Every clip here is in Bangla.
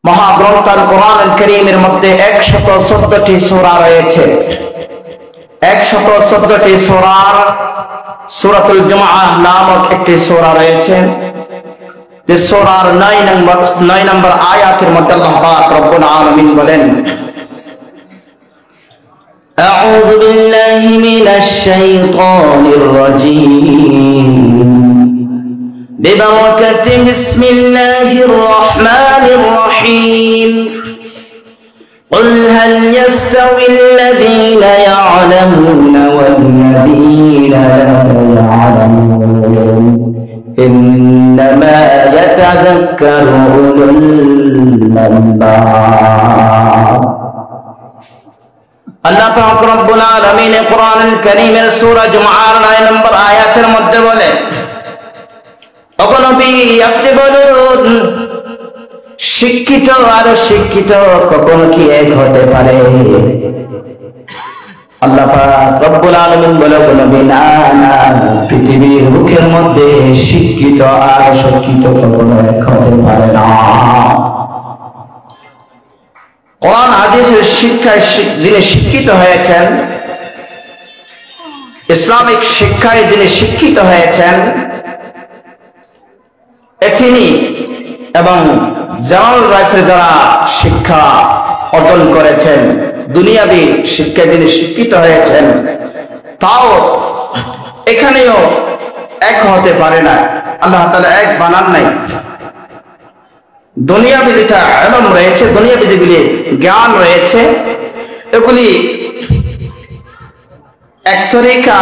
মহাগ্রন্থ আল কোরআনুল কারীমের মধ্যে 114টি সূরা রয়েছে। 114টি সূরার সূরাতুল জুমআহ নামক একটি সূরা রয়েছে, যে সূরার 9 নম্বর আয়াতের মধ্যে আল্লাহ পাক রব্বুল আলামিন বলেন, আউযু বিল্লাহি মিনাশ শাইতানির রাজীম বিবারাকাতি বিসমিল্লাহির রহমানির রহিম قل هل يستوي الذين يعلمون والذين لا يعلمون إنما يتذكر أولو الألباب। আল্লাহ পাক রব্বুল আলামিন কোরআনুল কারীমের সূরা জুমআর 9 নম্বর আয়াতের মধ্যে বলে, ওগো নবী আপনি বলুন, শিক্ষিত আর শিক্ষিত কখনো কি এক হতে পারে? আল্লাহ পাক রব্বুল আলামিন বলে, ওগো নবী না না, পৃথিবীর মুখের মধ্যে শিক্ষিত আর অশিক্ষিত কখনো এক হতে পারে না। কোরআন হাদিসের শিক্ষায় যিনি শিক্ষিত হয়েছেন, ইসলামিক শিক্ষায় যিনি শিক্ষিত হয়েছেন, তিনি এবং জালাল রাইফের যারা শিক্ষা অর্জন করেছেন, দুনিয়াবি শিক্ষায় যিনি শিক্ষিত হয়েছেন, তাও এখানেও এক হতে পারে না। আল্লাহ তাআলা এক বানান নাই। দুনিয়াবি যেটা ইলম রয়েছে, দুনিয়াবি যেগুলি জ্ঞান রয়েছে, এগুলি এক তরিকা,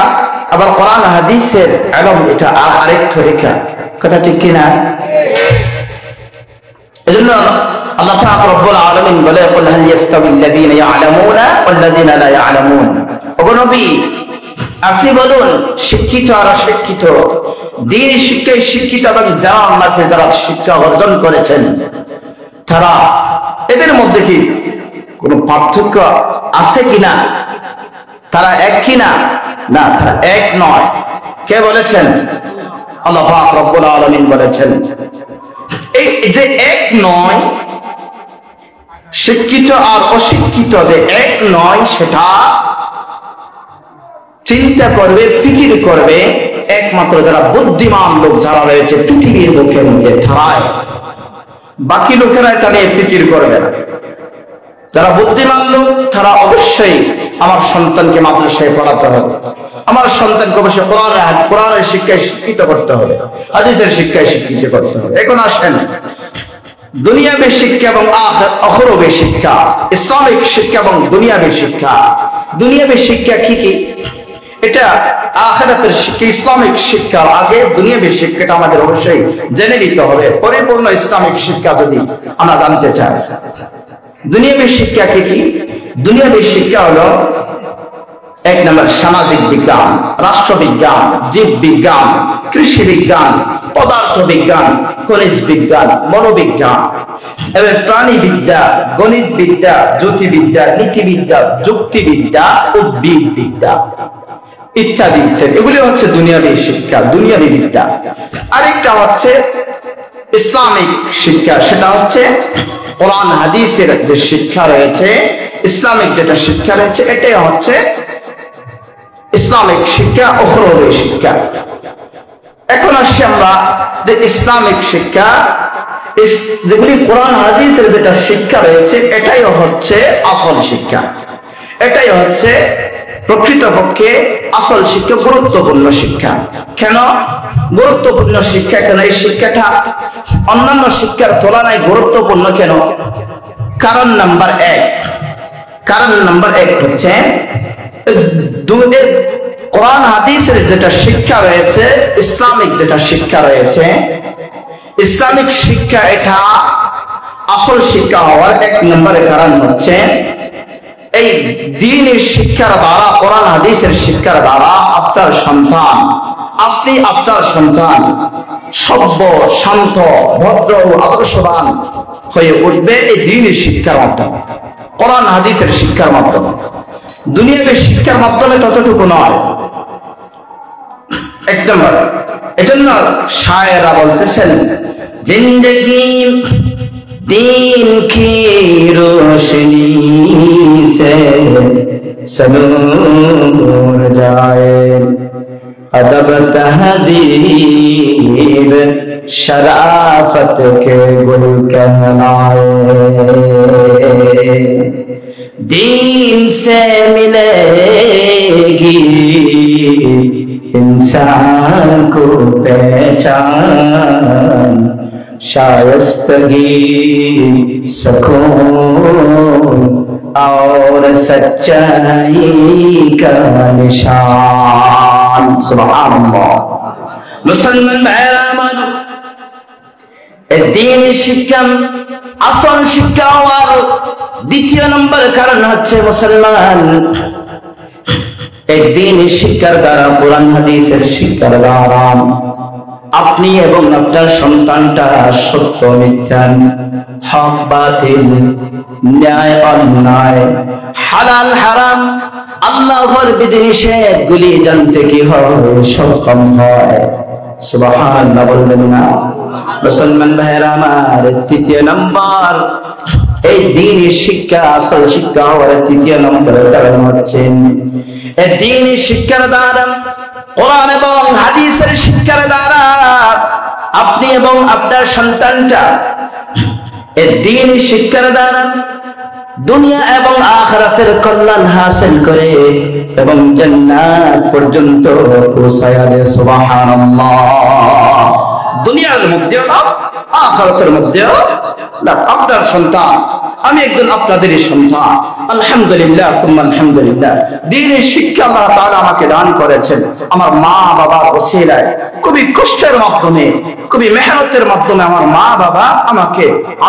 আবার কোরআন হাদিসের ইলম এটা আরেক তরিকা। কথা ঠিক কিনা? এজন্য আল্লাহ পাক রব্বুল আলামিন বলে, কুল হাল ইয়াস্তাবিল্লাযীনা ইয়ালামুনা ওয়াল্লাযীনা লা ইয়ালামুন। ওগো নবী আপনি বলুন, শিক্ষিত আর অশিক্ষিত, দ্বীনি শিক্ষায় শিক্ষিত এবং যারা আল্লাহকে যারা শিক্ষা অর্জন করেছেন, তারা এদের মধ্যে কি কোনো পার্থক্য আছে কিনা? তারা এক কিনা? না, তারা এক নয়। কে বলেছেন? আল্লাহ পাক রব্বুল আলামিন বলেছেন। এই যে এক নয়, শিক্ষিত আর অশিক্ষিত যে এক নয়, সেটা চিন্তা করবে, ফিকির করবে একমাত্র যারা বুদ্ধিমান লোক যারা রয়েছে পৃথিবীর মুখের মধ্যে, তারাই। বাকি লোকেরা এটা নিয়ে ফিকির করবে না। যারা বুদ্ধিমান লোক তারা অবশ্যই আমার সন্তানকে মাদ্রাসায় পড়াতে হবে, আমার সন্তানকে অবশ্যই কোরআনের শিক্ষায় শিক্ষিত করতে হবে, হাদিসের শিক্ষায় শিক্ষিত করতে হবে। এখন আসেন, দুনিয়াবী শিক্ষা এবং আখিরাতের শিক্ষা, ইসলামিক শিক্ষা এবং দুনিয়াবী শিক্ষা। দুনিয়াবী শিক্ষা কি কি? এটা আখিরাতের শিক্ষা, ইসলামিক শিক্ষার আগে দুনিয়াবী শিক্ষাটা আমাদের অবশ্যই জেনে নিতে হবে। পরিপূর্ণ ইসলামিক শিক্ষা যদি আমরা জানতে চাই, দুনিয়াবী শিক্ষা কি কি? দুনিয়াবী শিক্ষা হলো, এক নম্বর সামাজিক বিজ্ঞান, রাষ্ট্রবিজ্ঞান, জীববিজ্ঞান, কৃষি বিজ্ঞান, পদার্থ বিজ্ঞান, খনিজ বিজ্ঞান, মনোবিজ্ঞান, এবং প্রাণীবিদ্যা, গণিত বিদ্যা, জ্যোতির্বিদ্যা, নীতিবিদ্যা, যুক্তিবিদ্যা, উদ্ভিদ বিদ্যা ইত্যাদি ইত্যাদি। এগুলি হচ্ছে দুনিয়াবী শিক্ষা, দুনিয়াবী বিদ্যা। আরেকটা হচ্ছে ইসলামিক শিক্ষা, সেটা হচ্ছে কোরআন হাদিসের যে শিক্ষা রয়েছে, ইসলামিক যেটা শিক্ষা রয়েছে, এটাই হচ্ছে ইসলামিক শিক্ষা, আখিরাতের শিক্ষা। এখন আসি আমরা যে ইসলামিক শিক্ষা, যেগুলি কোরআন হাদিসের যেটা শিক্ষা রয়েছে, এটাই হচ্ছে আসল শিক্ষা, এটাই হচ্ছে প্রকৃতপক্ষে আসল শিক্ষা, গুরুত্বপূর্ণ শিক্ষা। কেন গুরুত্বপূর্ণ শিক্ষা? কেন এই শিক্ষাটা অন্যান্য শিক্ষার তুলনায় গুরুত্বপূর্ণ কেন? কারণ নাম্বার এক হচ্ছে, কোরআন হাদিসের যেটা শিক্ষা রয়েছে, ইসলামিক যেটা শিক্ষা রয়েছে, ইসলামিক শিক্ষা এটা আসল শিক্ষা হওয়ার এক নম্বরের কারণ হচ্ছে, এই দ্বীনের শিক্ষার দ্বারা, কোরআন হাদিসের শিক্ষার দ্বারা আপনার সন্তান, আপনি আপনার সন্তান সভ্য, শান্ত, ভদ্র, আদর্শবান হয়ে উঠবে এই দ্বীনের শিক্ষার মাধ্যমে, কোরআন হাদিসের শিক্ষার মাধ্যমে। দুনিয়াবী শিক্ষার মাধ্যমে ততটুকু নয়। এক নম্বর, এজন্য শায়েরা বলতেছেন, জিন্দেগি दीन की रोशनी से सनूर जाए, अदब तहदीब शराफत के गुल कहलाए। दीन से मिलेगी इंसान को पहचान, शायस्तगी सुकून और सच्चाई का निशान। सुभान अल्लाह। मुसलमान भाइरा আমার, এই দ্বীন শিক্ষা আসল শিক্ষা হওয়ার দ্বিতীয় নম্বর কারণ হচ্ছে মুসলমান এই দ্বীন শিক্ষার দ্বারা, কোরআন হাদিসের শিক্ষার দ্বারা আপনি এবং আপনার সন্তানটা সত্য মিথ্যা, হক বাতিল, ন্যায় অন্যায়, হালাল হারাম, আল্লাহর বিধিনিষেধ গুলি জানতে কি হয় সক্ষম হয়। সুবহানাল্লাহ বলবেন না? মুসলমান ভাইরা আমার, তৃতীয় নম্বর এই দ্বীনি শিক্ষা, আসল শিক্ষা হওয়ার তৃতীয় নম্বরের কারণ হচ্ছে এই দ্বীনি শিক্ষার দ্বারা, কোরআন এবং হাদিসের শিক্ষার দ্বারা আপনি এবং আপনার সন্তানটা এই দ্বীনি শিক্ষার দ্বারা দুনিয়া এবং আখিরাতের কল্যাণ হাসিল করে এবং জান্নাত পর্যন্ত পৌঁছায় যায়। সুবহানাল্লাহ। দুনিয়ার মধ্যেও লাভ, আখিরাতের মধ্যেও লাভ। আপনার সন্তান, আমি একজন আপনাদেরই সন্তান, আলহামদুলিল্লাহ সুম্মা আলহামদুলিল্লাহ। দ্বীনের শিক্ষা আল্লাহ তাআলা আমাকে দান করেছেন আমার মা বাবার ওসিলায়। খুবই কষ্টের মাধ্যমে, খুবই মেহনতের মাধ্যমে আমার মা বাবা আমাকে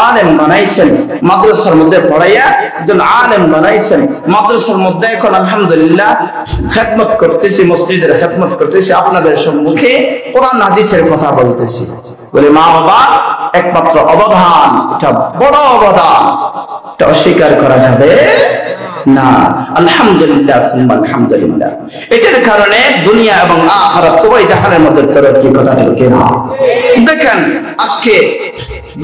আলেম বানাইছেন, মাদ্রাসার মধ্যে পড়াইয়া একজন আলেম বানাইছেন। মাদ্রাসার মধ্যে এখন আলহামদুলিল্লাহ খেদমত করতেছি, মসজিদের খেদমত করতেছি, আপনাদের সম্মুখে কোরআন হাদিসের কথা বলতেছি। বলে মা বাবা একমাত্র অবদান, এটা বড় অবদান, এটা অস্বীকার করা যাবে না। আলহামদুলিল্লাহ সুম্মা আলহামদুলিল্লাহ। এটার কারণে দুনিয়া এবং আখিরাত উভয় জাহানের মধ্যে তরক্কি, কথা ঠিক না? দেখেন আজকে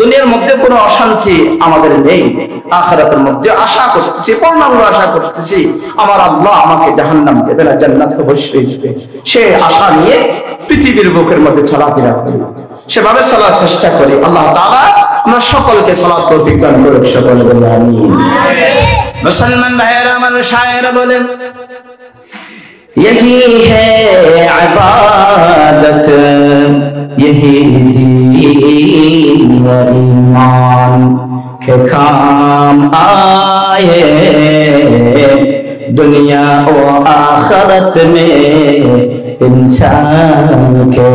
দুনিয়ার মধ্যে কোনো অশান্তি আমাদের নেই, আখিরাতের মধ্যে আশা করতেছি, পূর্ণাঙ্গ আশা করতেছি আমার আল্লাহ আমাকে জাহান্নাম দেবে না, জান্নাত অবশ্যই দেবে। সে আশা নিয়ে পৃথিবীর বুকের মধ্যে চলাফেরা করি, সেভাবে চলার চেষ্টা করি। আল্লাহ তাআলা আমরা সকলকে সালাত তৌফিক দান করুক, সকলে বলি আমিন। মুসলমান ভাইয়েরা আমার, শায়ের বলেন यही है इबादत, यही दीन व ईमान के काम आए, दुनिया व आखिरत में इंसान के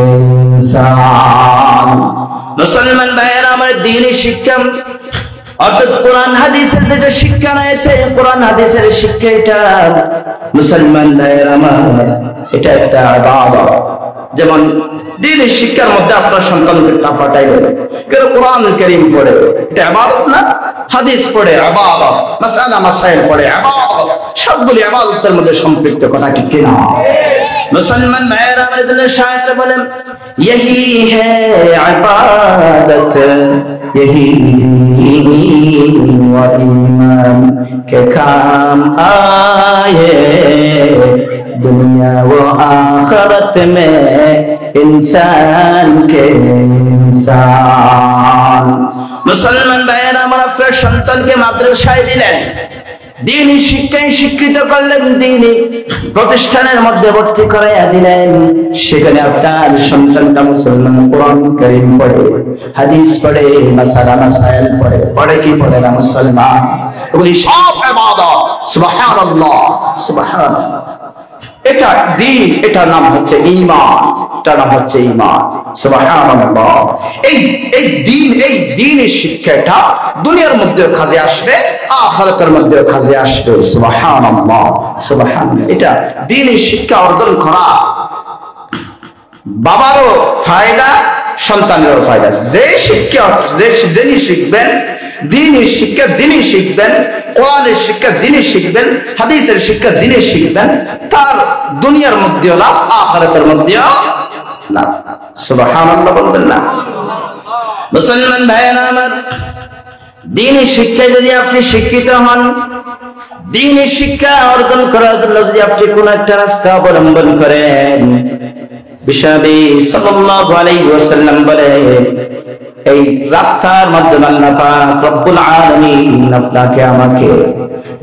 इंसान। मुसलमान भाइयों, हमारे दीनी शिक्षा অর্থাৎ কোরআন হাদিসের যে শিক্ষা রয়েছে, কোরআন হাদিসের শিক্ষা এটা মুসলমান ভাইয়েরা আমার, এটা একটা ইবাদত। যেমন দ্বীনি শিক্ষার মধ্যে আপনার সন্তানকে পাঠাইবেন, কেন কোরআন কারীম পড়ে, এটা ইবাদত না? হাদিস পড়ে ইবাদত, মাসআলা মাসাইল পড়ে ইবাদত, সবগুলি ইবাদতের মধ্যে সম্পৃক্ত, কথা ঠিক কি না? মুসলমান ভাইয়েরা আমাদের শায়ের বলেন यही है इबादत, यही दीन व ईमान के काम आए, दुनिया व आखिरत में इंसान के इंसान। मुसलमान भाइयों, हमारा फिर संतान के माद्रासाয় দিলেন, দ্বীনি শিক্ষায় শিক্ষিত করলেন, দ্বীনি প্রতিষ্ঠানের মধ্যে ভর্তি করাইয়া দিলেন। সেখানে আপনার সন্তানটা মুসলমান কোরআন কারীম পড়ে, হাদিস পড়ে, মাসালা মাসাইল পড়ে, পড়ে কি পড়ে না মুসলমান? এগুলি সব ইবাদত। সুবহানাল্লাহ, সুবহানাল্লাহ। এটা দ্বীন, এটার নাম হচ্ছে ঈমান, এটার নাম হচ্ছে ঈমান। সুবহানাল্লাহ। এই দ্বীনের শিক্ষাটা দুনিয়ার মধ্যে কাজে আসবে, আখিরাতের মধ্যে কাজে আসবে। সুবহানাল্লাহ, সুবহানাল্লাহ। এটা দ্বীনের শিক্ষা অর্জন করা বাবারও ফায়দা, সন্তানেরও ফায়দা। যে শিক্ষা যিনি শিখবেন, দ্বীনের শিক্ষা যিনি শিখবেন, কোরআনের শিক্ষা যিনি শিখবেন, হাদিসের শিক্ষা যিনি শিখবেন, তার দুনিয়ার মধ্যেও লাভ, আখিরাতের মধ্যেও লাভ। সুবহানাল্লাহ বলবেন না? মুসলমান ভাইয়েরা আমার, দ্বীনি শিক্ষায় যদি আপনি শিক্ষিত হন, দ্বীনি শিক্ষা অর্জন করার জন্য যদি আপনি কোন একটা রাস্তা অবলম্বন করেন, বিশ্বনবী সাল্লাল্লাহু আলাইহি ওয়াসাল্লাম বলেন এই রাস্তার মাধ্যমে আল্লাহ পাক রব্বুল আলামিন আপনাকে আমাকে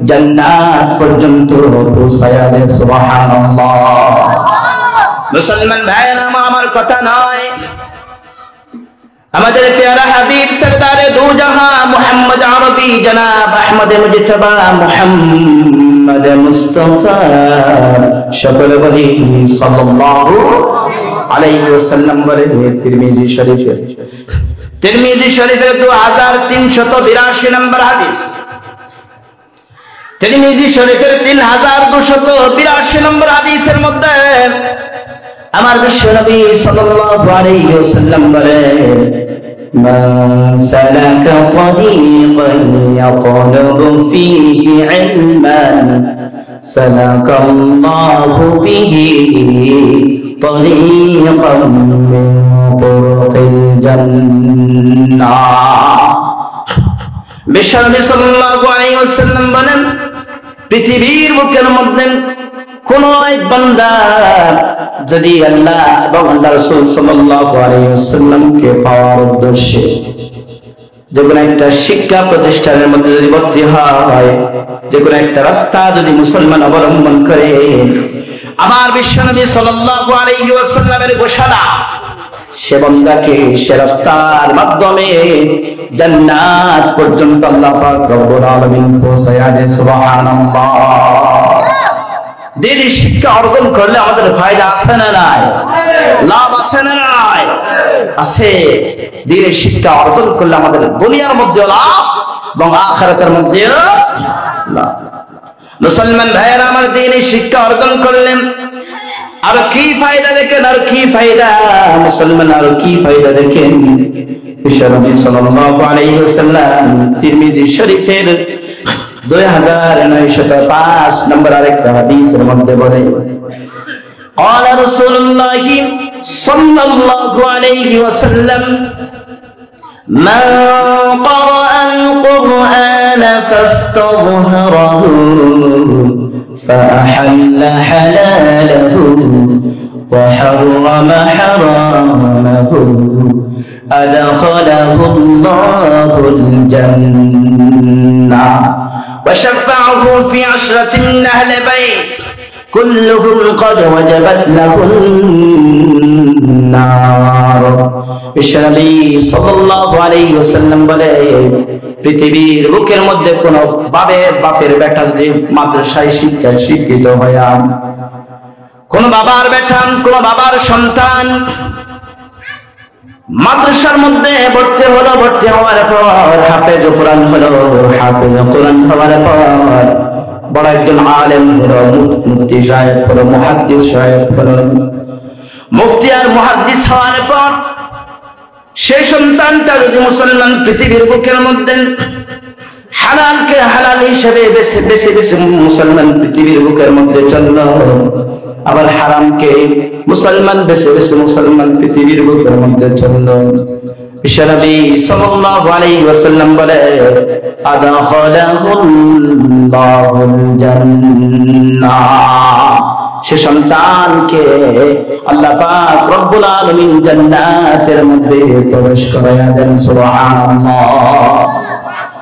জান্নাত পর্যন্ত পৌঁছায়া দেন। সুবহানাল্লাহ। মুসলমান ভাইরা আমার কথা নয়, আমাদের প্যারা হাবিব সরদারে দু জাহান মুহাম্মদ আরবি জনাব আহমদ মুজতবা মুহাম্মদ মুস্তাফা সকলে বলি সাল্লাল্লাহু আলাইহি ওয়াসাল্লাম বলে তিরমিজি শরীফে 2382 নম্বর হাদিস, তিরমিজি শরীফের 3282 নম্বর হাদিসের মধ্যে আমার বিশ্বনবী সাল্লাল্লাহু আলাইহি ওয়াসাল্লাম বলেন মান সালাকা তরিকান ইয়াতলুবু ফীহি ইলমান সালাকাল্লাহু বিহি তরিকান মিন তুরুকিল জান্নাহ। বিশ্বনবী সাল্লাল্লাহু আলাইহি ওয়াসাল্লাম বলেন পৃথিবীর বুকের মধ্যে কোন এক বান্দা যদি আল্লাহ এবং আল্লাহ রাসূল সাল্লাল্লাহু আলাইহি ওয়াসাল্লামকে পাওয়ার উদ্দেশ্যে যে কোনো একটা শিক্ষা প্রতিষ্ঠানের মধ্যে যদি ভর্তি হয়, যে কোনো একটা রাস্তা যদি মুসলমান অবলম্বন করে, আমার বিশ্বনবী সাল্লাল্লাহু আলাইহি ওয়াসাল্লামের ঘোষণা সে বান্দাকে সে রাস্তার মাধ্যমে জান্নাত পর্যন্ত আল্লাহ পাক রব্বুল আলামিন পৌঁছায়া দেন। সুবহানাল্লাহ। দ্বীনি শিক্ষা অর্জন করলে আমাদের ফায়দা আছে না নাই? লাভ আছে না নাই? আছে। দ্বীনি শিক্ষা অর্জন করলে আমাদের দুনিয়ার মধ্যে লাভ এবং আখিরাতের মধ্যে লাভ। মুসলমান ভাইয়েরা আমার দ্বীনি শিক্ষা অর্জন করলেন আর কি ফায়দা দেখেন, আর কি ফায়দা মুসলমান, আর কি ফায়দা দেখেন। বিশ্বনবী সাল্লাল্লাহু আলাইহি ওয়াসাল্লাম তিরমিজি শরীফের 2905 নম্বর আরেকটা হাদিসের মধ্যে বলে قال رسول الله صلى الله عليه وسلم من قرأ القرآن فاستظهره فأحل حلاله وحرم حرامه أدخله الله الجنة وشفعه في 10 من أهل بيت كلهم قد وجبت له النار। বিশ্বনবী সাল্লাল্লাহু আলাইহি ওয়াসাল্লাম বলে পৃথিবীর বুকের মধ্যে কোন বাপের বেটা যদি মাদ্রাসায় শিক্ষিত হয়, কোন বাবার বেটা, কোন বাবার সন্তান মাদ্রাসার মধ্যে ভর্তি হলো, ভর্তি হওয়ার পর হাফেজ কোরআন হলো, হাফেজ কোরআন হওয়ার পর বড় একজন আলেম হলো, মুফতি সাহেব হলো, মুহাদ্দিস সাহেব হলো, মুফতি আর মুহাদ্দিস হওয়ার পর সেই সন্তানটা যদি মুসলমান পৃথিবীর বুকের মধ্যে হালালকে হালাল হিসেবে বেছে বেছে মুসলমান পৃথিবীর বুকের মধ্যে চললো, আবার হারামকে মুসলমান বেছে বেছে মুসলমান পৃথিবীর বুকের মধ্যে চললো, বিশ্বনবী সাল্লাল্লাহু আলাইহি ওয়াসাল্লাম বলে আদাখালাহুল্লাহুল জান্নাহ। সে সন্তানকে আল্লাহ পাক রব্বুল আলামিন জান্নাতের মধ্যে প্রবেশ করায়া দেন। সুবহানাল্লাহ।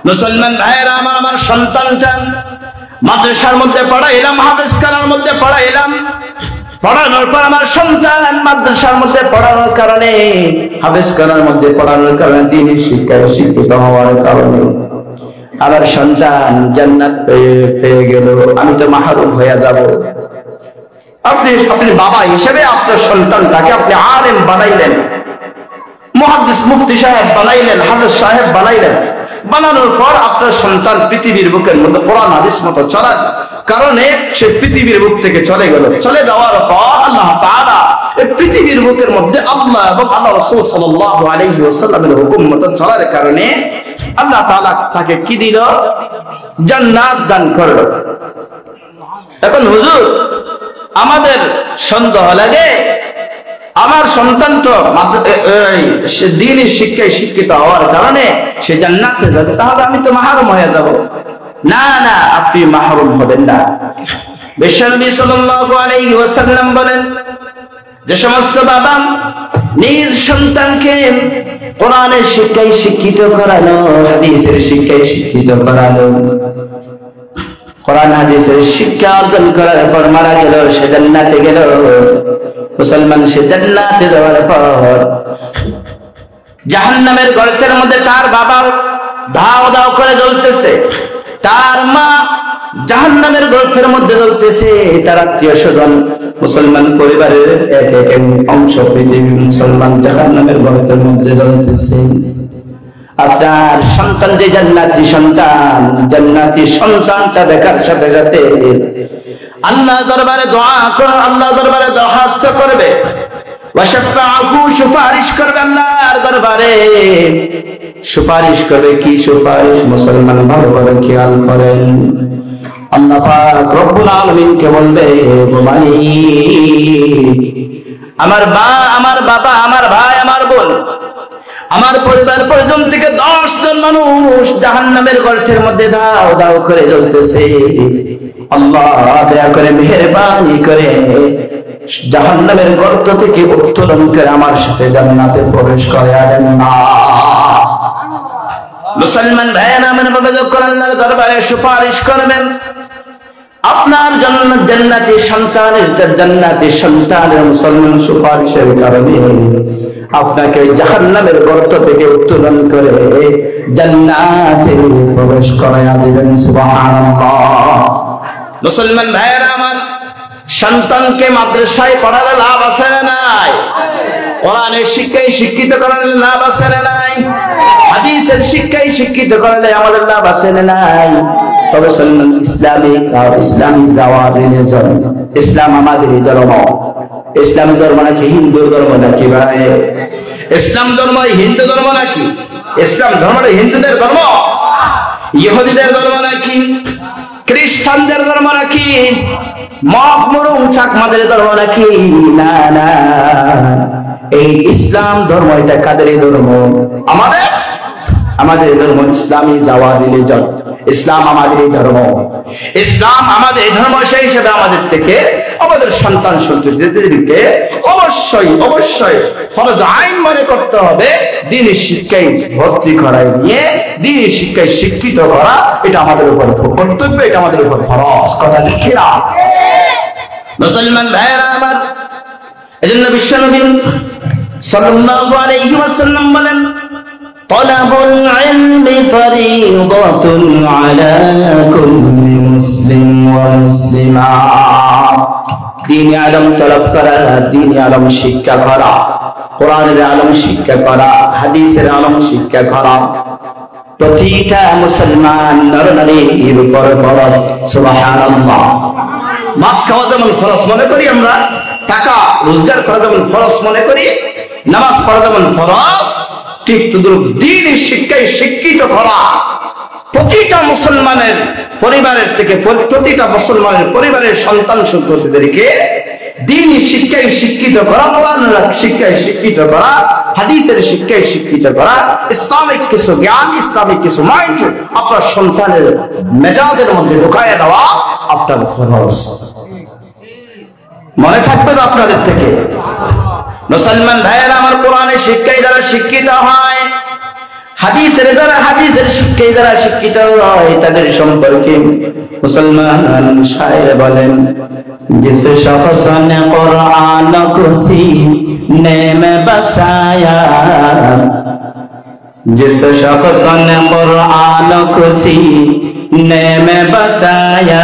মুসলমান ভাইরা আমার সন্তানটা মাদ্রাসার মধ্যে পড়াইলাম, হাফেজ খানার মধ্যে পড়াইলাম, পড়ানোর পর আমার সন্তান মাদ্রাসার মধ্যে পড়ানোর কারণে, হাফেজ খানার মধ্যে পড়ানোর কারণে, দ্বীনি শিক্ষায় শিক্ষিত হওয়ার কারণে আমার সন্তান জান্নাত পেয়ে গেল, আমি তো মাহরুম হয়ে যাব। আপনি বাবা হিসেবে আপনার সন্তানটাকে আপনি আলেম বানাইলেন, মুহাদ্দিস মুফতি সাহেব বানাইলেন, হাফেজ সাহেব বানাইলেন, বানানোর পর আপনার সন্তান পৃথিবীর বুকের মধ্যে কোরআন হাদিস মতো চলার কারণে সে পৃথিবীর বুক থেকে চলে গেল। চলে যাওয়ার পর আল্লাহ তাআলা এই পৃথিবীর বুকের মধ্যে আল্লাহ এবং আল্লাহ রাসূল সাল্লাল্লাহু আলাইহি ওয়াসাল্লামের হুকুম মতো চলার কারণে আল্লাহ তাআলা তাকে কি দিল? জান্নাত দান করল। এখন হুজুর আমাদের সন্দেহ লাগে, আমার সন্তান তো দ্বীনি শিক্ষায় শিক্ষিত হওয়ার কারণে সে জান্নাতে যাবে, তাহলে আমি তো মাহরুম হয়ে যাব। না না, আপনি মাহরুম হবেন না। বিশ্বনবী সাল্লাল্লাহু আলাইহি ওয়াসাল্লাম বলেন, যে সমস্ত বাবা নিজ সন্তানকে কোরআনের শিক্ষায় শিক্ষিত করালো, হাদিসের শিক্ষায় শিক্ষিত করালো, কোরআন হাদিসের শিক্ষা অর্জন করার পর মারা গেল, সে জান্নাতে গেল। মুসলমান সে জান্নাতে যাওয়ার পর জাহান্নামের গর্তের মধ্যে তার বাবা দাও দাও করে জ্বলতেছে, তার মা জাহান্নামের গর্তের মধ্যে জ্বলতেছে, তার আত্মীয় স্বজন মুসলমান পরিবারের এক এক অংশ পৃথিবী মুসলমান জাহান্নামের গর্তের মধ্যে জ্বলতেছে। আপনার সন্তান যে জান্নাতি সন্তান, জান্নাতি সন্তানটা দেখার সাথে সাথে আল্লাহ দরবারে দোয়া করে, আল্লাহ দরবারে দরখাস্ত করবে, সুপারিশ করবে, আল্লাহর দরবারে সুপারিশ করবে। কি সুপারিশ? মুসলমান ভালো করে খেয়াল করেন। আল্লাহ পাক রব্বুল আলামিনকে বলবে, আমার বাবা, আমার ভাই, আমার বোন, আমার পরিবার পরিজন থেকে 10 জন মানুষ জাহান্নামের গর্তের মধ্যে দাও দাও করে জ্বলতেছে। আল্লাহ দয়া করে মেহেরবানি করে জাহান্নামের গর্ত থেকে উত্তোলন করে আমার সাথে জান্নাতে প্রবেশ করাবেন না। মুসলমান ভাইয়েরা আমার বাবা যখন আল্লাহর দরবারে সুপারিশ করবেন, আপনার জন্য জান্নাতি সন্তানের মুসলমান সুপারিশের কারণে আপনাকে জাহান্নামের গর্ত থেকে উত্তোলন করে জান্নাতে প্রবেশ করায়া দিবেন। সুবহানাল্লাহ। মুসলমান ভাইয়েরা আমার, সন্তানকে মাদ্রাসায় পড়ালে লাভ আছে না নাই? কোরআনের শিক্ষায় শিক্ষিত করালে লাভ আছে না নাই? হাদিসের শিক্ষায় শিক্ষিত করালে আমাদের লাভ আছে না নাই? তবে সন্তান ইসলামী জাওয়ারিজম, ইসলাম আমাদের ধর্ম। ইসলাম ধর্ম নাকি হিন্দু ধর্ম নাকি ভাই? ইসলাম ধর্ম হিন্দু ধর্ম নাকি? ইসলাম ধর্মটা হিন্দুদের ধর্ম, ইহুদিদের ধর্ম নাকি? খ্রিস্টানদের ধর্ম নাকি? মগ মরুং চাকমাদের ধর্ম নাকি? না না, এই ইসলাম ধর্ম এটা কাদের ধর্ম? আমাদের ধর্ম ইসলামী জাওয়ারিজম। ইসলাম আমাদের ধর্ম, ইসলাম আমাদের ধর্ম। সেই হিসেবে আমাদের থেকে আমাদের সন্তান সন্ততিদেরকে অবশ্যই অবশ্যই ফরজ আইন মনে করতে হবে, দ্বীনি শিক্ষায় ভর্তি করাই নিয়ে দ্বীনি শিক্ষায় শিক্ষিত করা, এটা আমাদের উপর কর্তব্য, এটা আমাদের উপর ফরজ। কথা লিখে না মুসলমান ভাইয়েরা আমার। এজন্য বিশ্বনবী সাল্লাল্লাহু আলাইহি ওয়াসাল্লাম বলেন, তালাবুল ইলমি ফরিদাতুন আলা কুল্লি মুসলিম ওয়া মুসলিমা। দ্বীনি ইলম তলব করা, দ্বীনি ইলম শিক্ষা করা, কোরআনের ইলম শিক্ষা করা, হাদিসের ইলম শিক্ষা করা প্রতিটা মুসলমান নরনারীর উপর ফরজ। সুবহানাল্লাহ। মাপ খাওয়া যেমন ফরজ মনে করি আমরা, টাকা রোজগার করা যেমন ফরজ মনে করি, নামাজ পড়া যেমন ফরজ, ঠিক তদ্রূপ দ্বীনি শিক্ষায় শিক্ষিত করা প্রতিটা মুসলমানের পরিবারের থেকে, প্রতিটা মুসলমানের পরিবারের সন্তান সন্ততিদেরকে দ্বীনি শিক্ষায় শিক্ষিত করা, কোরআনের শিক্ষায় শিক্ষিত করা, হাদিসের শিক্ষায় শিক্ষিত করা, ইসলামিক কিছু জ্ঞান, ইসলামিক কিছু মাইন্ড আপনার সন্তানের মেজাজের মধ্যে ঢুকাইয়া দেওয়া আপনার ফরজ। মনে থাকবে তো আপনাদের থেকে? মুসলমান ভাইয়েরা আমার, কোরআনের শিক্ষায় যারা শিক্ষিত হয়, হাদিসের শিক্ষায় যারা শিক্ষিত হয়, তাদের সম্পর্কে মুসলমান শায়ের বলেন, जिस शख्स ने कुरान को सीने में बसाया, जिस शख्स ने कुरान को सीने में बसाया,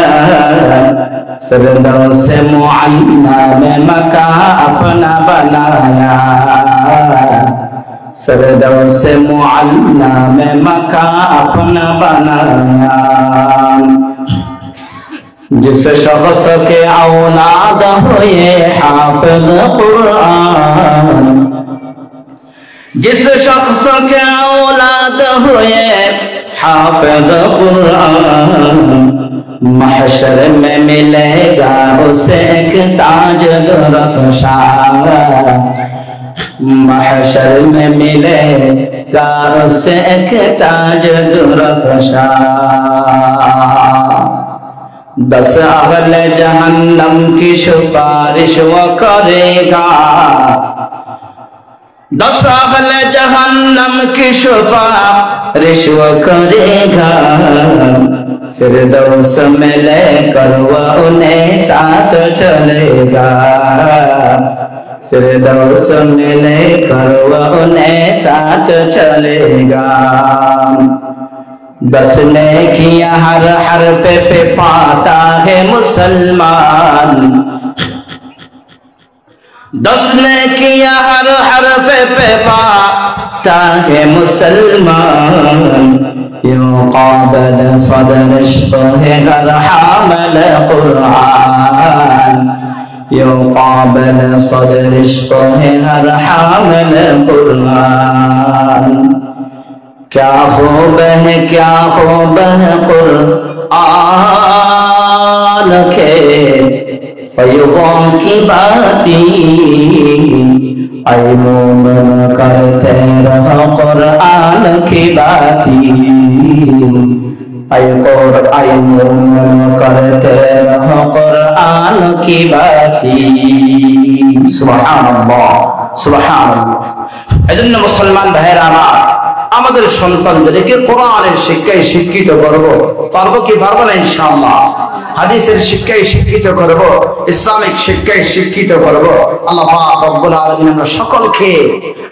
फिरदौस मुअल्ला में मकान अपना बनाया, फिरदौस मुअल्ला में मकान अपना बनाया। जिस शख्स के औलाद हुए हाफिज कुरान, जिस शख्स के औलाद हुए हाफिज कुरान, महशर में मिलेगा उसे एक ताज दुर्गशा, महशर में मिलेगा उससे एक ताज दुर्गशा। 10 अहले जहन्नम की सिफारिश वो करेगा, 10 अहले जहन्नम की सिफारिश वो करेगा। फिरदौस में लेकर वो उन्हें साथ चलेगा, फिरदौस में लेकर वो उन्हें साथ चलेगा। 10 नेकियां हर हरफ पे पाता है मुसलमान, 10 नेकियां हर हरफ पे पाता है मुसलमान। यूं काबिल सदर इश्क़ है हर हामिल कुरान, यूं काबिल सदर इश्क़ है हर हामिल कुरान। क्या खूब है कुरान के फ़ैज़ों की बाती, ऐ मोमिन करते रहो कुरान की बाती, ऐ मोमिन करते रहो कुरान की बाती। सुबहानाल्लाह सुबहानाल्लाह। এজন্য মুসলমান ভাইরা আমার, আমাদের সন্তানদেরকে কোরআনের শিক্ষায় শিক্ষিত করব। পারবো কি পারবো না? ইনশাআল্লাহ। হাদিসের শিক্ষায় শিক্ষিত করব, ইসলামিক শিক্ষায় শিক্ষিত করব। আল্লাহ পাক রব্বুল আলামিন আমরা সকলকে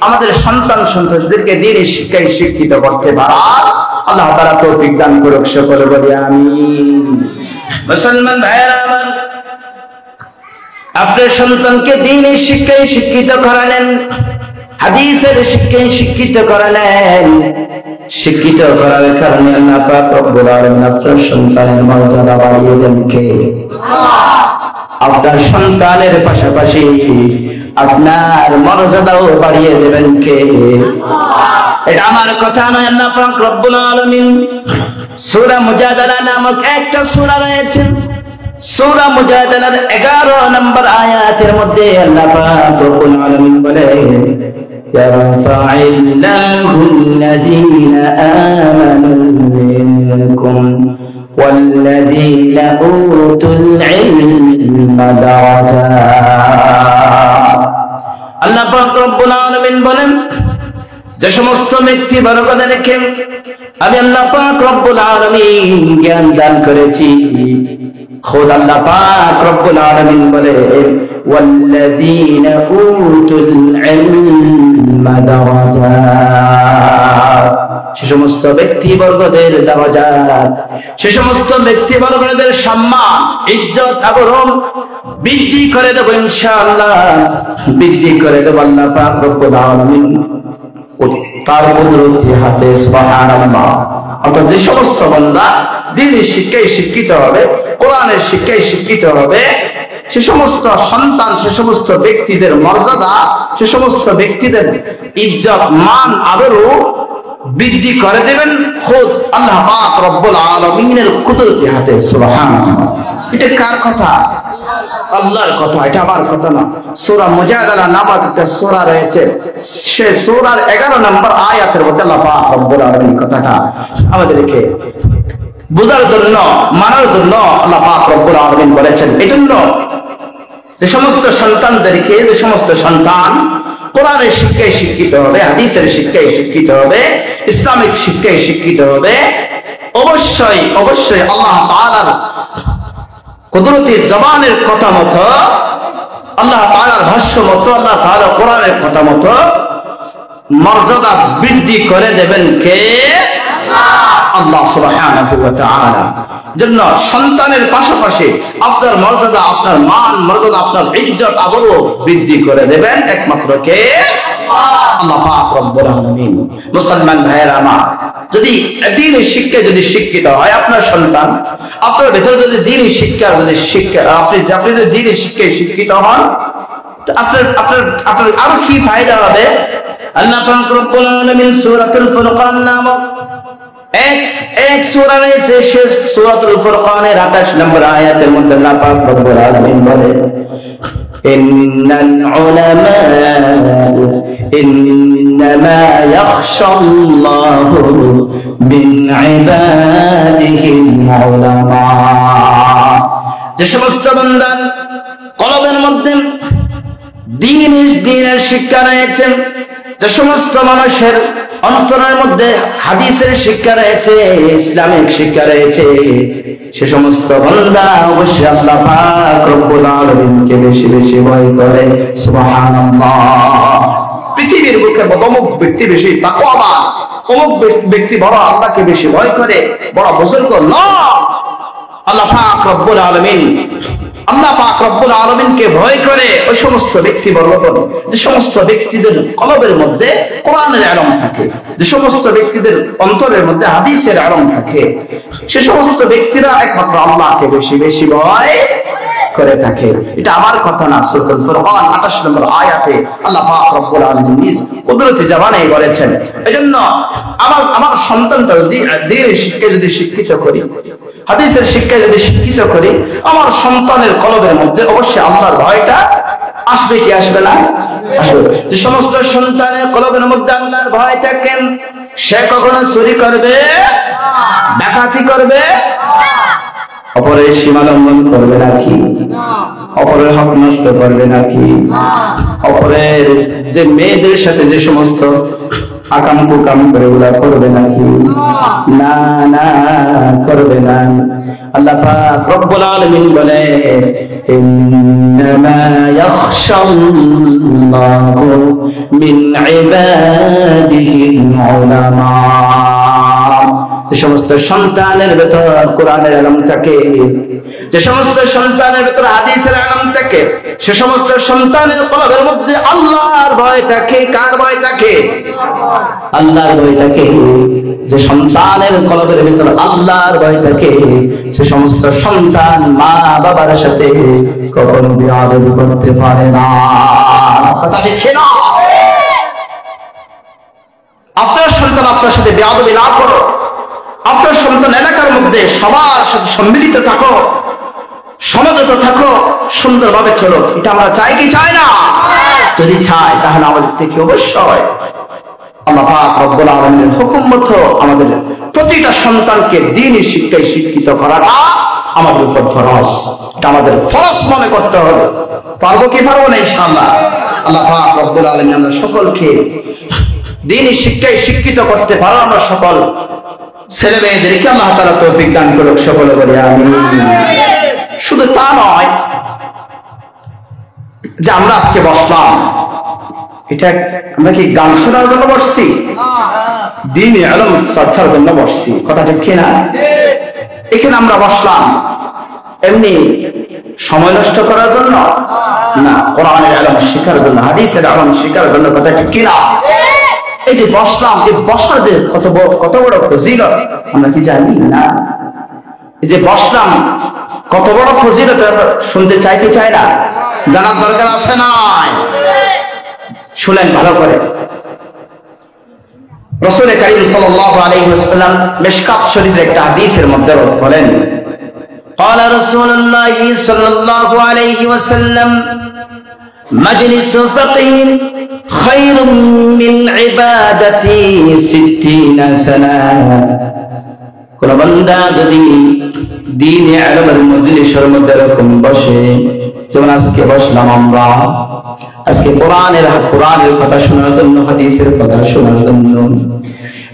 আমাদের সন্তানদেরকে দ্বীনের শিক্ষায় শিক্ষিত করতে পারার আল্লাহ তাআলা তৌফিক দান করুক, সকলে বলি আমিন। মুসলমান ভাইরা আমার, আপনার সন্তানকে দ্বীনের শিক্ষায় শিক্ষিত করালেন, হাদিসের শিক্ষায় শিক্ষিত করালেন। শিক্ষিত করার কারণে আল্লাহ পাক রব্বুল আলামিন আপনার সন্তানের মর্যাদা বাড়িয়ে দেন কে? আপনার সন্তানের পাশাপাশি আপনার মর্যাদাও বাড়িয়ে দেবেন কে? এটা আমার কথা নয়, আল্লাহ পাক রব্বুল আলামিন সূরা মুজাদালা নামক একটা সূরা রয়েছে, সূরা মুজাদালার 11 নম্বর আয়াতের মধ্যে আল্লাহ পাক রব্বুল আলামিন বলেন, يرفع الله الذين آمنوا منكم والذين أوتوا العلم درجات। আল্লাহ পাক রব্বুল আলামিন বলেন, যে সমস্ত ব্যক্তি বরকতকে আমি আল্লাহ পাক রব্বুল আলামিন জ্ঞান দান করেছি, খুদ আল্লাহ পাক রব্বুল আলামিন বলে والذين أوتوا العلم درجات। সে সমস্ত ব্যক্তিবর্গদের দরজাত, সে সমস্ত ব্যক্তিবর্গদের সম্মান ইজ্জত আবরণ বৃদ্ধি করে দেব ইনশাআল্লাহ, বৃদ্ধি করে দেব আল্লাহ পাক রব্বুল আলামিন তার কুদরতি হাতে। সুবহানাল্লাহ। অর্থাৎ যে সমস্ত বান্দা দ্বীনের শিক্ষায় শিক্ষিত হবে, কোরআনের শিক্ষায় শিক্ষিত হবে, সে সমস্ত সন্তান, সে সমস্ত ব্যক্তিদের মর্যাদা, সে সমস্ত ব্যক্তিদের ইজ্জত মান আবরু বৃদ্ধি করে দেবেন খুদ আল্লাহ পাক রব্বুল আলামিনের কুদরতি হাতে। সুবহানাল্লাহ। এটা কার কথা? আল্লাহর কথা, এটা আমার কথা না। সূরা মুজাদালা নামক একটা সূরা রয়েছে, সেই সূরার 11 নম্বর আয়াতের মধ্যে আল্লাহ পাক রব্বুল আলামিন কথাটা আমাদেরকে বোঝার জন্য, মানার জন্য আল্লাহ পাক রব্বুল আলামিন বলেছেন। এজন্য যে সমস্ত সন্তানদেরকে, যে সমস্ত সন্তান কোরআনের শিক্ষায় শিক্ষিত হবে, হাদিসের শিক্ষায় শিক্ষিত হবে, ইসলামিক শিক্ষায় শিক্ষিত হবে, অবশ্যই অবশ্যই আল্লাহ তাআলার কুদরতি জবানের কথা মতো, আল্লাহ তাআলার ভাষ্য মতো, আল্লাহ তাআলার কোরআনের কথা মতো মর্যাদা বৃদ্ধি করে দেবেন কে? আল্লাহ সুবহানাহু ওয়া তাআলা। জন্য সন্তানের পাশাপাশি আপনার মর্যাদা, আপনার মান মর্যাদা, আপনার ইজ্জত আবরু বৃদ্ধি করে দেবেন একমাত্র কে? আল্লাহ পাক রব্বুল আলামিন। মুসলমান ভাইয়েরা আমার, যদি দ্বীনের শিক্ষায় যদি শিক্ষিত হয় আপনার সন্তান, আপনার ভেতরে যদি দ্বীনের শিক্ষা আপনি যদি দ্বীনের শিক্ষায় শিক্ষিত হন, আপনার আরো কি ফায়দা হবে? আল্লাহ পাক রব্বুল আলামিন সূরাতুল ফুরকান নামক এক সূরা রয়েছে, সেই সূরাতুল ফুরকানের 28 নম্বর আয়াতের মধ্যে আল্লাহ পাক রব্বুল আলামিন বলে ইন্নাল উলামা ইন্নামা ইয়াখশাল্লাহু মিন ইবাদিহিল উলামা। যে সমস্ত বান্দা কলবের মধ্যে দ্বীনের শিক্ষা রয়েছে, যে সমস্ত মানুষের অন্তরের মধ্যে হাদিসের শিক্ষা রয়েছে, ইসলামিক শিক্ষা রয়েছে, সে সমস্ত বান্দা অবশ্যই আল্লাহ পাক রব্বুল আলামিনকে বেশি বেশি ভয় করে। সুবহানাল্লাহ। পৃথিবীর বুকে অমুক ব্যক্তি বেশি তাকওয়াবান, অমুক ব্যক্তি বড় আল্লাহকে বেশি ভয় করে, বড় বুজুর্গ না। আল্লাহ পাক রব্বুল আলামিন, আল্লাহ পাক রব্বুল আলামিনকে ভয় করে ওই সমস্ত ব্যক্তি বর্গগণ, যে সমস্ত ব্যক্তিদের কলবের মধ্যে কোরআনের ইলম থাকে, যে সমস্ত ব্যক্তিদের অন্তরের মধ্যে হাদিসের ইলম থাকে, সে সমস্ত ব্যক্তিরা একমাত্র আল্লাহকে বেশি বেশি ভয় করে থাকে। এটা আমার কথা না, সূরা ফুরকান 28 নম্বর আয়াতে আল্লাহ পাক রব্বুল আলামিন নিজ কুদরতি জবানে বলেছেন। এজন্য আমার সন্তানটা যদি দ্বীনের শিক্ষায় যদি শিক্ষিত করি, হাদিসের শিক্ষায় যদি শিক্ষিত করি, আমার সন্তানের কলবের মধ্যে অবশ্যই আল্লাহর ভয়টা আসবে কি আসবে না? আসবে। যে সমস্ত সন্তানের কলবের মধ্যে আল্লাহর ভয় থাকেন, সে কখনো চুরি করবে, ডাকাতি করবে, অপরের সীমা লঙ্ঘন করবে নাকি? অপরের হক নষ্ট করবে নাকি? অপরের যে মেয়েদের সাথে যে সমস্ত আকাম কুকাম করে ওগুলা করবে নাকি? না না, করবে না। আল্লাহ পাক রব্বুল আলামিন বলে ইন্নামা ইয়াখশাল্লাহু মিন ইবাদিহিল উলামা। যে সমস্ত সন্তানের ভেতর কোরআনের ইলম থাকে, যে সমস্ত সন্তানের ভেতর হাদিসের ইলম থাকে, সে সমস্ত সন্তানের কলবের মধ্যে আল্লাহর ভয় থাকে। কার ভয় থাকে? আল্লাহর ভয় থাকে। যে সন্তানের কলবের ভেতর আল্লাহর ভয় থাকে, সে সমস্ত সন্তান মা বাবার সাথে কখনো বিয়াদবি করতে পারে না। কথা ঠিক না? আপনার সন্তান আপনার সাথে বিয়াদবি না করো, আপনার সন্তান এলাকার মধ্যে সবার সাথে সম্মিলিত থাকো, সমঝোত থাকো, সুন্দরভাবে চলো। এটা আমরা চাই কি চাই না? যদি চাই তাহলে আমাদের থেকে অবশ্যই আল্লাহ পাক রব্বুল আলামিনের হুকুম মতো আমাদের প্রতিটা সন্তানকে দ্বীনের শিক্ষায় শিক্ষিত করাটা আমাদের উপর ফরজ। এটা আমাদের ফরজ মনে করতে হবে। পারবো কি পারবো না? ইনশাআল্লাহ। আল্লাহ পাক রব্বুল আলামিন আমরা সকলকে দ্বীনের শিক্ষায় শিক্ষিত করতে পারো। আমরা সকল ছেলে মেয়েদেরকে আল্লাহ তাআলা তৌফিক দান করুক, সকলে বলি আমিন। শুধু তা নয় যে আমরা আজকে বসলাম, এটা আমরা কি গান শোনার জন্য বসছি? দ্বীনে ইলম চর্চার জন্য বসছি। কথা ঠিক কি না? এখানে আমরা বসলাম এমনি সময় নষ্ট করার জন্য না, কোরআনের ইলম শেখার জন্য, হাদিসের ইলম শেখার জন্য। কথা ঠিক কি না? এই যে বসলাম, এই বসার যে কত বড় ফজিলত আমরা কি জানি না? এই যে বসলাম কত বড় ফজিলত শুনতে চাই কি চাই না? জানার দরকার আছে না? শুনেন ভালো করে। রাসূল কারীম সাল্লাল্লাহু আলাইহি ওয়াসাল্লাম মিশকাত শরীফের একটা হাদিসের মধ্যে বলেন, قال رسول الله صلى الله عليه وسلم مجلس فقيه خير من عبادة 60 سنة। কোন বান্দা যদি দ্বীনে ইলমের মজলিসের মধ্যে এরকম বসে, যেমন আজকে বসলাম আমরা, আজকে কোরআনের কথা শোনার জন্য, হাদিসের কথা শোনার জন্য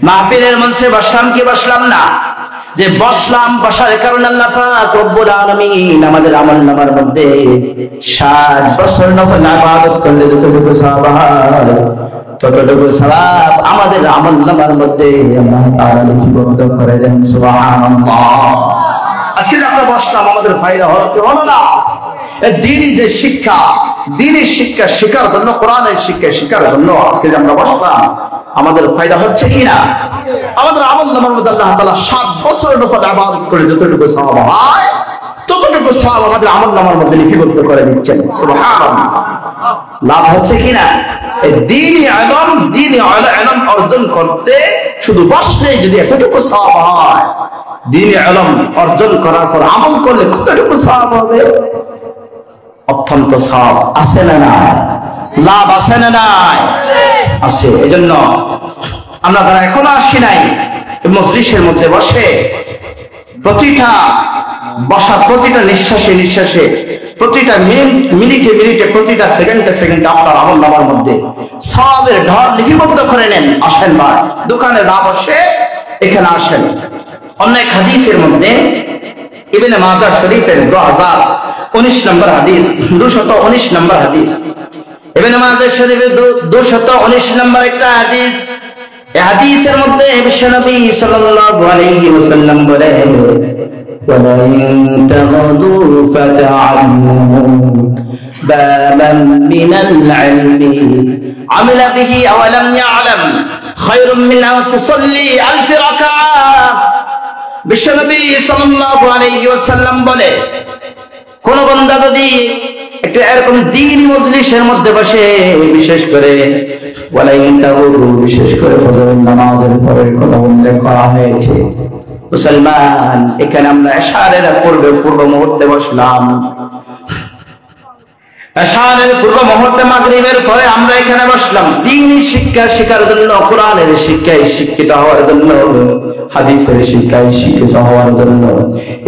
মাহফিলের মঞ্চে বসলাম কি বসলাম না? যে বসলাম, বসার কারণে আল্লাহ পাক রব্বুল আলামিন আমাদের আমলনামার মধ্যে 60 বছর নফল ইবাদত করলে যতটুকু সওয়াব হয়, ততটুকু সওয়াব আমাদের আমলনামার মধ্যে আল্লাহ তাআলা লিপিবদ্ধ করে দেন। সুবহানাল্লাহ। আজকে আমরা বসলাম, আমাদের ফায়দা হলো না? দ্বীনের যে শিক্ষা, দ্বীনের শিক্ষা শেখার জন্য, কোরআনের শিক্ষা শেখার জন্য আজকে যে আমরা বসলাম, আমাদের ফায়দা হচ্ছে কিনা? আমাদের আমলনামার মধ্যে আল্লাহ তাআলা 7 বছর নফল ইবাদত করে যতটুকু সওয়াব হয়, ততটুকু সওয়াব আমাদের আমলনামার মধ্যে লিপিবদ্ধ করে দিচ্ছেন। সুবহানাল্লাহ। লাভ হচ্ছে কিনা? এই দ্বীনি ইলম অর্জন করতে শুধু বসলে যদি এতটুকু সওয়াব হয়, দ্বীনি ইলম অর্জন করার পর আমল করলে কতটুকু সওয়াব হবে? অর্থ অত্যন্ত সওয়াব আছে না নাই? লাভ আছে না নাই? আছে। এজন্য আমরা যারা এখনো আসি নাই মজলিসের মধ্যে বসে প্রতিটা বসা, প্রতিটা নিঃশ্বাসে নিঃশ্বাসে, প্রতিটা মিনিটে মিনিটে, প্রতিটা সেকেন্ডে সেকেন্ডে আপনার আমলনামার মধ্যে সওয়াবের ঢল লিপিবদ্ধ করে নেন। আসেন ভাই, দোকানে না বসে এখানে আসেন। অন্য এক হাদিসের মধ্যে ইবনে মাজাহ শরীফের 2019 নম্বর হাদিস, 219 নম্বর হাদিস, ইবনে মাজাহ শরীফের 219 নম্বর একটা হাদিস। এই হাদিসের মধ্যে বিশ্বনবী সাল্লাল্লাহু আলাইহি ওয়াসাল্লাম বলেন, وَلَئِن تَغْدُوا فَتَعَلَّمُوا بَابًا مِنَ الْعِلْمِ عَمِلَ بِهِ أَوْ لَمْ يَعْلَمْ خَيْرٌ مِنْ أَنْ تُصَلِّي أَلْفَ رَكَعَةٍ। বিশ্বনবী সাল্লাল্লাহু আলাইহি ওয়াসাল্লাম বলে, কোন বান্দা যদি একটু এরকম দ্বীনি মজলিসের মধ্যে বসে, বিশেষ করে বিশেষ করে ফজরের নামাজের পরে কথা উল্লেখ করা হয়েছে। মুসলমান, এখানে আমরা এশারের পূর্ব মুহূর্তে বসলাম, এশারের পূর্ব মুহূর্তে মাগরিবের পরে আমরা এখানে বসলাম দ্বীনি শিক্ষা শেখার জন্য, কোরআনের শিক্ষায় শিক্ষিত হওয়ার জন্য, হাদিসের শিক্ষায় শিক্ষিত হওয়ার জন্য,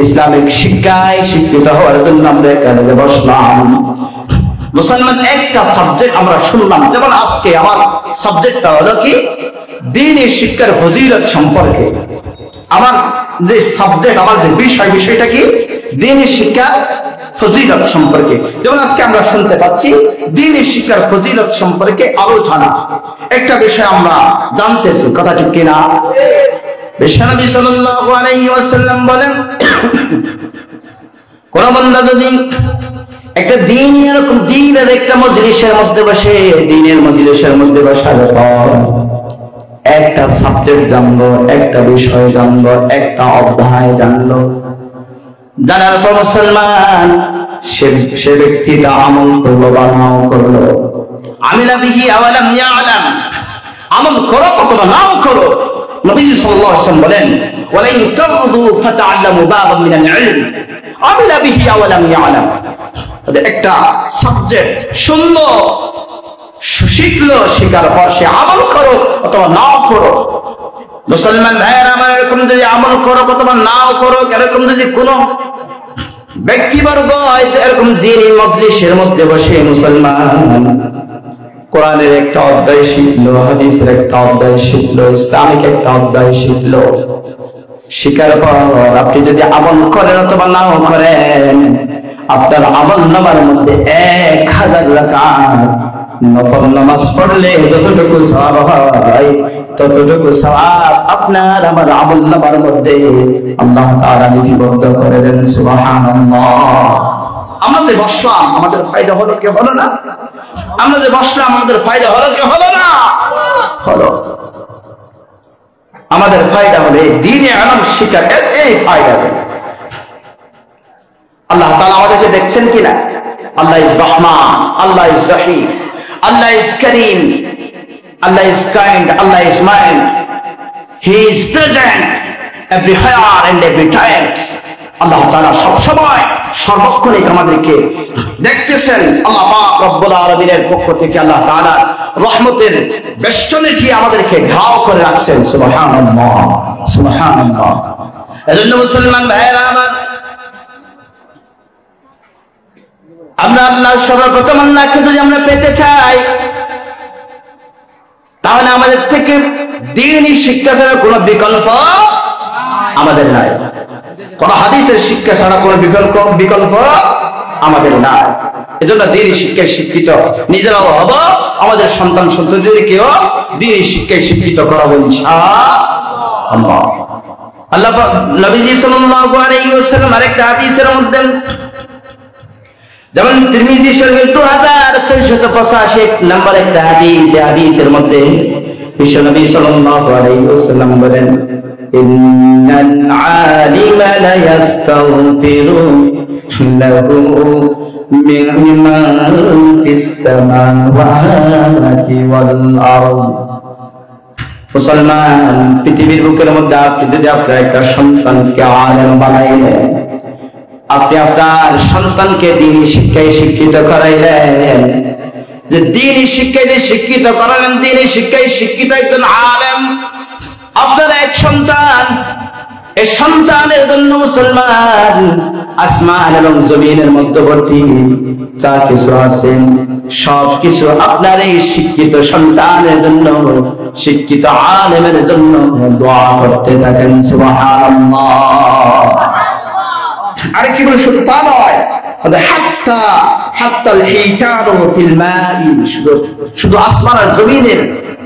ইসলামিক শিক্ষায় শিক্ষিত হওয়ার জন্য আমরা এখানে বসলাম। মুসলমান, একটা সাবজেক্ট আমরা শুনলাম, যেমন আজকে আমার সাবজেক্টটা হলো কি দ্বীনি শিক্ষার ফজিলত সম্পর্কে। আমার যে সাবজেক্ট, আমার যে বিষয়টা কি দ্বীনি শিক্ষার ফজিলত সম্পর্কে। যেমন আজকে আমরা শুনতে পাচ্ছি দ্বীনি শিক্ষার ফজিলত সম্পর্কে আলোচনা, একটা বিষয় আমরা জানতেছি, কথা ঠিক কিনা? বিশ্বনবী সাল্লাল্লাহু আলাইহি ওয়াসাল্লাম বলেন, কোন বান্দা যদি একটা দিন এরকম দ্বীনের একটা মজলিসের মধ্যে বসে, দ্বীনের মজলিসের মধ্যে বসার পর একটা সাবজেক্ট জানলো, একটা বিষয় জানলো, একটা অধ্যায় জানলো, জানার পর মুসলমান সে ব্যক্তিটা আমল করলো বা নাও করলো, আমিলা বিহি আও লাম ইয়ালাম, আমল করো অথবা নাও করো, নবীজি সাল্লাল্লাহু আলাইহি ওয়াসাল্লাম বলেন, ওয়ালাইন তাগদু ফাতাআল্লামু বাবাম মিনাল ইলম আমিলা বিহি আও লাম ইয়ালাম। একটা সাবজেক্ট শুনলো, শিখলো, শেখার পর সে আমল করো অথবা নাও করো। মুসলমান ভাইয়েরা আমার, এরকম যদি আমল করো অথবা নাও করো, এরকম যদি কোনো ব্যক্তিবর্গ এরকম দ্বীনি মজলিসের মধ্যে বসে মুসলমান কোরআনের একটা অধ্যায় শিখলো, হাদিসের একটা অধ্যায় শিখলো, ইসলামিক একটা অধ্যায় শিখলো, শিখার পর আপনি যদি আমল করেন অথবা নাও করেন, আপনার আমলনামার মধ্যে 1000 রাকাত নফল নামাজ পড়লে যতটুকু সওয়াব হয়, ততটুকু সওয়াব আপনার আমার আমলনামার মধ্যে আল্লাহ তাআলা লিপিবদ্ধ করে দেন। সুবহানাল্লাহ। আমাদের বসলাম, আমাদের ফায়দা হলো কি হলো না? আমাদের বসলাম, আমাদের ফায়দা হলো কি হলো না? হলো। আমাদের ফায়দা হলো দ্বীনে ইলম শিখার, এই ফায়দা। আল্লাহ তাআলা আমাদেরকে দেখছেন কিনা? আল্লাহ ইজ রহমান, আল্লাহ ইজ রহিম, আল্লাহ ইজ করিম, Allah is kind, Allah is mind, he is present everywhere and every times. Allah তাআলা সব সময় সর্বক্ষণে আমাদেরকে দেখতেছেন। আল্লাহ পাক রব্বুল আলামিনের পক্ষ থেকে আল্লাহ তাআলা রহমতের বেষ্টনী দিয়ে আমাদেরকে ঘাও করে রাখছেন। সুবহানাল্লাহ, সুবহানাল্লাহ। এজন্য মুসলমান ভাইয়েরা আমার, আমরা আল্লাহ সর্বপ্রথম আল্লাহকে যদি আমরা পেতে চাই, তাহলে আমাদের থেকে দ্বীনি শিক্ষা ছাড়া কোনো বিকল্প আমাদের নাই, কোন হাদিসের শিক্ষা ছাড়া কোনো বিকল্প আমাদের নাই। এজন্য দ্বীনি শিক্ষায় শিক্ষিত নিজেরাও হব, আমাদের সন্তান সন্ততিদেরকেও দ্বীনি শিক্ষায় শিক্ষিত করাবো ইনশাআল্লাহ। আল্লাহ নবীজি সাল্লাল্লাহু আলাইহি ওয়াসাল্লাম আরেকটা হাদিসের মধ্যে, যেমন তিরমিজি শরীফের 2685 নম্বর একটা হাদিস, এই হাদিসের মধ্যে বিশ্বনবী সাল্লাল্লাহু আলাইহি ওয়াসাল্লাম বলেন, ইন্নাল আলিমা লা ইস্তাগফিরু লাহু মিম্মান ফিস সামাওয়াতি ওয়াল আরদ। মুসলমান, পৃথিবীর বুকের মধ্যে আপনি যদি আপনার একটা সন্তানকে আলেম বানাইলেন, আপনি আপনার সন্তানকে দ্বীনি শিক্ষায় শিক্ষিত করাইলেন, যে দ্বীনি শিক্ষায় যে শিক্ষিত করালেন, দ্বীনি শিক্ষায় শিক্ষিত একজন আলেম আপনার এক সন্তান। এই সন্তানের জন্য মুসলমান আসমান এবং জমিনের মধ্যবর্তী যা কিছু আছে সবকিছু আপনার এই শিক্ষিত সন্তানের জন্য, শিক্ষিত আলেমের জন্য দোয়া করতে থাকেন। সুবহানাল্লাহ। আরে কি বলে শুধু তা নয়, হাত্তাল হিতানু ফিল মাই, শুধু আসমান আর জমিনের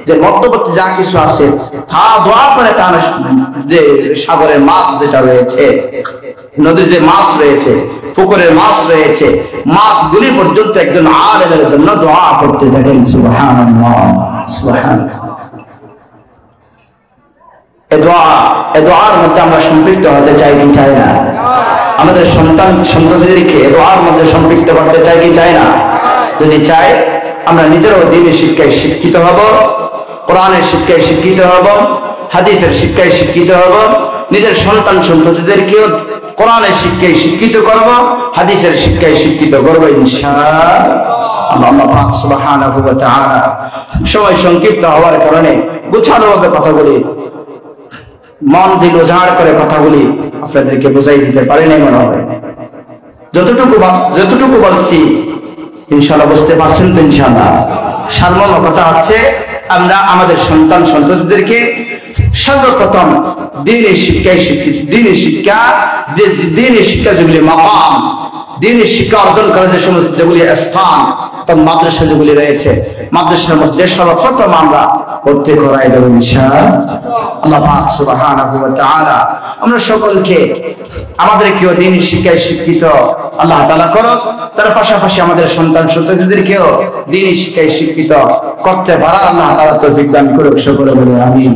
যে মধ্যবর্তী যা কিছু আছে তা দোয়া করে, তার যে সাগরের মাছ যেটা রয়েছে, নদীর যে মাছ রয়েছে, পুকুরের মাছ রয়েছে, মাছগুলি পর্যন্ত একজন আলেমের জন্য দোয়া করতে থাকেন। সুবহানাল্লাহ, সুবহানাল্লাহ। এই দোয়ার মধ্যে আমরা সম্পৃক্ত হতে চাই কি চাই না? আমাদের সন্তানদেরকে এই দোয়ার মধ্যে সম্পৃক্ত করতে চাই কি চাই না? যদি চাই, আমরা নিজেরাও দ্বীনের শিক্ষায় শিক্ষিত হব, কোরআনের শিক্ষায় শিক্ষিত হব, হাদিসের শিক্ষায় শিক্ষিত হব, নিজের সন্তানদেরকেও কোরআনের শিক্ষায় শিক্ষিত করব, হাদিসের শিক্ষায় শিক্ষিত করব ইনশাআল্লাহ। আল্লাহ পাক সুবহানাহু ওয়া তাআলা সময় সংক্ষিপ্ত হওয়ার কারণে গোছানোভাবে কথাগুলি, মন দিল উজাড় করে কথাগুলি আপনাদেরকে বোঝাই দিতে পারি নাই মনে হয়। যতটুকু বলছি ইনশাআল্লাহ বুঝতে পারছেন তো? ইনশাআল্লাহ সারমর্ম কথা হচ্ছে, আমরা আমাদের সন্তানদেরকে সর্বপ্রথম দ্বীনের শিক্ষায় শিক্ষিত, দ্বীনের শিক্ষা যেগুলি মাকাম, দ্বীনের শিক্ষা অর্জন করার যে সমস্ত যেগুলি স্থান, মাদ্রাসা যেগুলি রয়েছে, মাদ্রাসার মধ্যে সর্বপ্রথম আমরা ভর্তি করাই দেব ইনশাআল্লাহ। আল্লাহ পাক সুবহানাহু ওয়া তাআলা আমরা সকলকে আমাদেরকেও দ্বীনের শিক্ষায় শিক্ষিত আল্লাহ তাআলা করুক, তার পাশাপাশি আমাদের সন্তানদেরকেও দ্বীনের শিক্ষায় শিক্ষিত করতে পারা আল্লাহ তাআলা তৌফিক দান করুক। সকলে বলে আমিন।